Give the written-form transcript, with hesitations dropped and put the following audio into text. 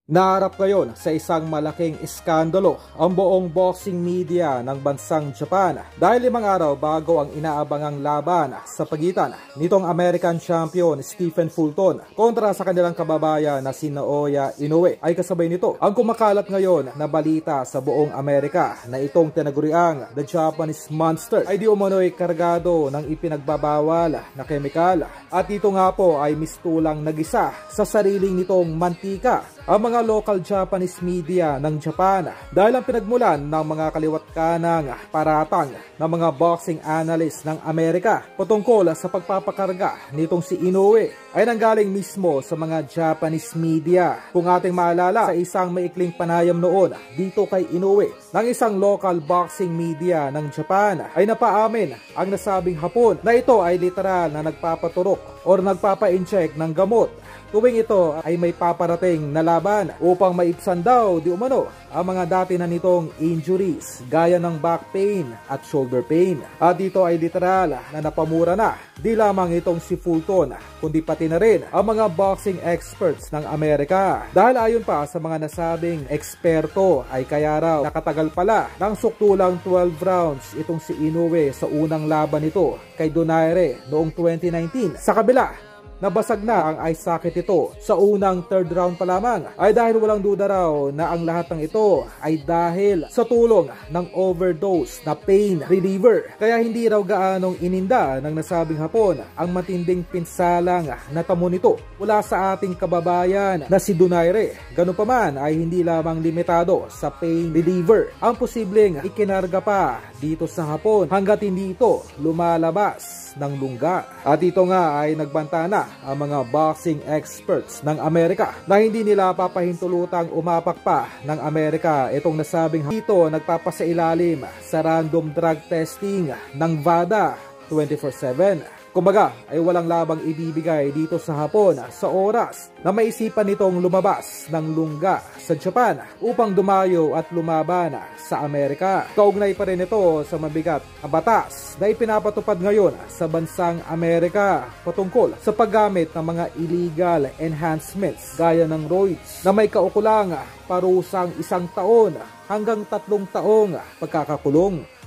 Naharap ngayon sa isang malaking iskandalo ang buong boxing media ng bansang Japan dahil 5 araw bago ang inaabangang laban sa pagitan nitong American champion Stephen Fulton kontra sa kanilang kababayan na si Naoya Inoue ay kasabay nito ang kumakalat ngayon na balita sa buong Amerika na itong tinaguriang The Japanese Monster ay di umano'y kargado ng ipinagbabawal na kemikal at ito nga po ay mistulang nagisa sa sariling nitong mantika ang mga local Japanese media ng Japan dahil ang pinagmulan ng mga kaliwat kanang paratang ng mga boxing analyst ng Amerika patungkol sa pagpapakarga nitong si Inoue ay nanggaling mismo sa mga Japanese media. Kung ating maalala sa isang maikling panayam noon dito kay Inoue ng isang local boxing media ng Japan ay napaamin ang nasabing Hapon na ito ay literal na nagpapaturok or nagpapa-inject ng gamot tuwing ito ay may paparating na laban upang maibsan daw di umano ang mga dati na nitong injuries gaya ng back pain at shoulder pain. At dito ay literal na napamura na di lamang itong si Fulton kundi pati na rin ang mga boxing experts ng Amerika. Dahil ayon pa sa mga nasabing eksperto ay kaya raw nakatagal pala ng suktulang 12 rounds itong si Inoue sa unang laban nito kay Donaire noong 2019 sa kabila nabasag na ang eye socket ito sa unang 3rd round pa lamang ay dahil walang duda raw na ang lahat ng ito ay dahil sa tulong ng overdose na pain reliever. Kaya hindi raw gaanong ininda ng nasabing Hapon ang matinding pinsalang natamo nito mula sa ating kababayan na si Donaire. Ganun pa man ay hindi lamang limitado sa pain reliever ang posibleng ikinarga pa dito sa Hapon hanggat hindi ito lumalabas ng lungga. At ito nga ay nagbanta na ang mga boxing experts ng Amerika na hindi nila papahintulutang umapak pa ng Amerika itong nasabing dito nagpapasailalim sa random drug testing ng VADA 24/7. Kumbaga ay walang labang ibibigay dito sa Hapon sa oras na maisipan nitong lumabas ng lungga sa Japan upang dumayo at lumaban sa Amerika. Kaugnay pa rin ito sa mabigat na batas na ipinapatupad ngayon sa bansang Amerika patungkol sa paggamit ng mga illegal enhancements gaya ng roids na may kaukulang parusang 1 taon hanggang 3 taong pagkakakulong.